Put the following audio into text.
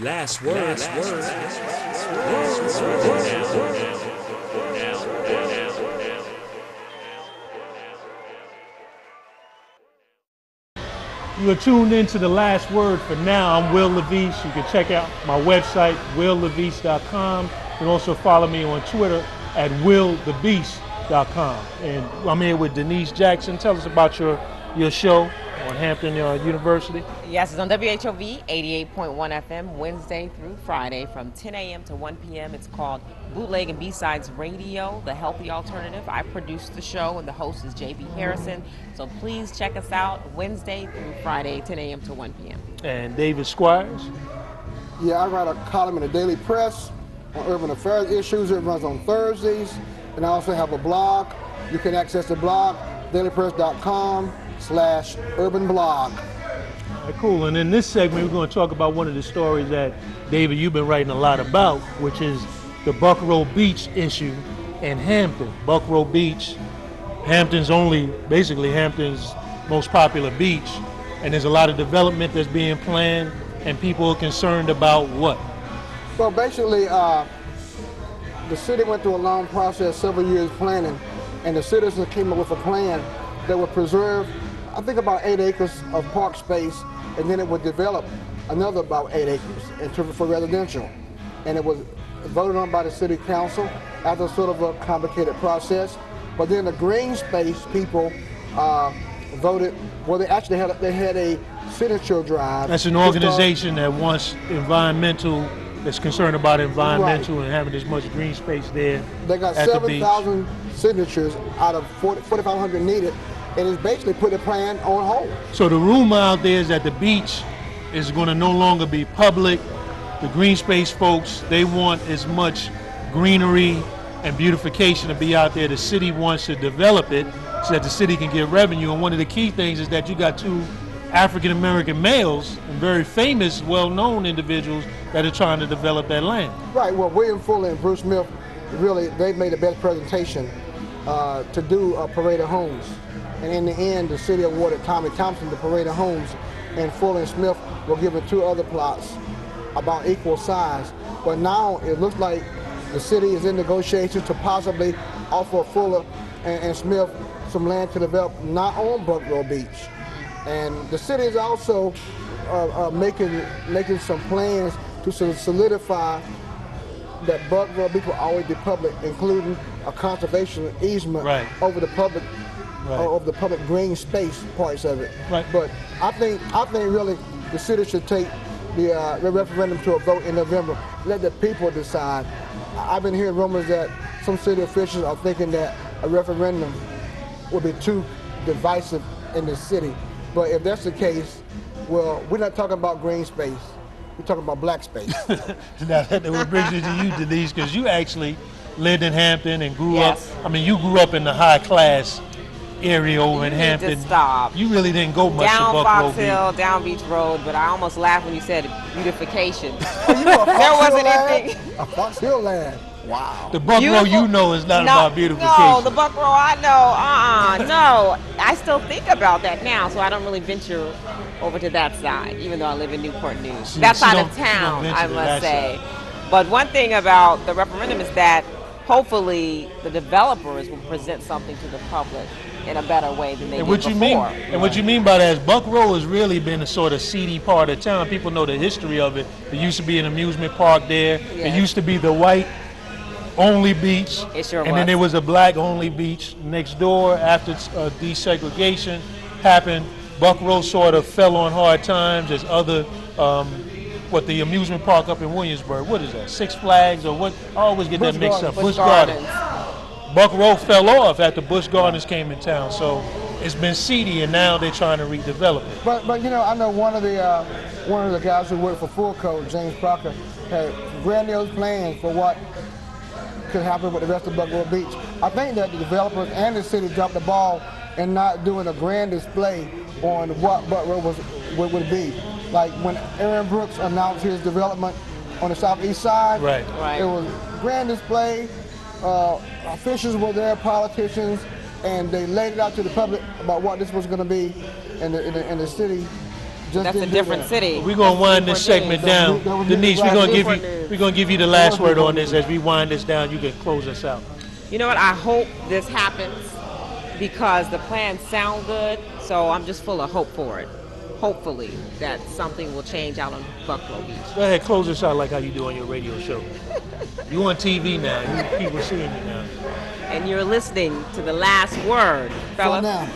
Last word. You are tuned into The Last Word for now. I'm Will Levice. You can check out my website, willlevice.com. You can also follow me on Twitter at willthebeast.com. And I'm here with Denise Jackson. Tell us about your show on Hampton University. Yes, it's on WHOV 88.1 FM, Wednesday through Friday from 10 a.m. to 1 p.m. It's called Bootleg and B-Sides Radio, the healthy alternative. I produce the show, and the host is J.B. Harrison. So please check us out Wednesday through Friday, 10 a.m. to 1 p.m. And David Squires. Yeah, I write a column in the Daily Press on urban affairs issues. It runs on Thursdays. And I also have a blog. You can access the blog, dailypress.com/urbanblog. Cool. And in this segment, we're going to talk about one of the stories that, David, you've been writing a lot about, which is the Buckroe Beach issue in Hampton. Buckroe Beach, Hampton's most popular beach, and there's a lot of development that's being planned, and people are concerned about what? Well, basically, the city went through a long process, several years planning, and the citizens came up with a plan that would preserve, I think, about 8 acres of park space, and then it would develop another about 8 acres for residential. And it was voted on by the city council after sort of a complicated process. But then the green space people voted, well, they had a signature drive. That's an organization that wants that's concerned about environmental, right, and having as much green space there. They got 7,000 signatures out of 4,500 needed. And it's basically put the plan on hold. So the rumor out there is that the beach is going to no longer be public. The green space folks, they want as much greenery and beautification to be out there. The city wants to develop it so that the city can get revenue. And one of the key things is that you got two African-American males and very famous, well-known individuals that are trying to develop that land. Right. Well, William Fuller and Bruce Smith, really, they made the best presentation to do a parade of homes. And in the end, the city awarded Tommy Thompson the parade of homes, and Fuller and Smith were given 2 other plots about equal size. But now it looks like the city is in negotiations to possibly offer Fuller and Smith some land to develop not on Buckroe Beach. And the city is also making some plans to solidify that Buckroe Beach will always be public, including a conservation easement, right, over the public. Right. Of the public green space parts of it. Right. But I think really the city should take the referendum to a vote in November. Let the people decide. I've been hearing rumors that some city officials are thinking that a referendum will be too divisive in the city. But if that's the case, well, we're not talking about green space. We're talking about black space. Now, that brings me to you, Denise, because you actually lived in Hampton and grew Yes. up. I mean, you grew up in the high class area over in Hampton. Just stop. You really didn't go much down to Buckroe Fox Hill, Beach. down Beach Road, but I almost laughed when you said beautification. There wasn't anything. A Fox Hill land. Wow. The Buckroe you know is not about beautification. No, the Buckroe I know, no. I still think about that now, so I don't really venture over to that side, even though I live in Newport News. That side of town, I must say. But one thing about the referendum is that hopefully the developers will present something to the public in a better way than they did before. What you mean by that is Buckroe has really been a sort of seedy part of town. People know the history of it. There used to be an amusement park there. Yes. It used to be the white-only beach. It sure was. And then there was a black-only beach next door. After desegregation happened, Buckroe sort of fell on hard times as other, the amusement park up in Williamsburg. What is that, Six Flags or what? I always get that mixed up. Busch Gardens. Buckroe fell off after Busch Gardens came in town, so it's been seedy, and now they're trying to redevelop it. But you know, I know one of the guys who worked for Full Coat, James Crocker, had grandiose plans for what could happen with the rest of Buckroe Beach. I think that the developers and the city dropped the ball in not doing a grand display on what Buckroe would be. Like when Aaron Brooks announced his development on the southeast side, right. It was grand display. Officials were there, politicians, and they laid it out to the public about what this was going to be, and the city That's a different city. We're gonna wind this segment down. Denise, we're gonna give you the last word on this as we wind this down. You can close us out. You know what? I hope this happens because the plans sound good. So I'm just full of hope for it. Hopefully that something will change out on Buckroe Beach. Go ahead, close us out like how you do on your radio show. You on TV now. People seeing you now. And you're listening to The Last Word, fella. For now.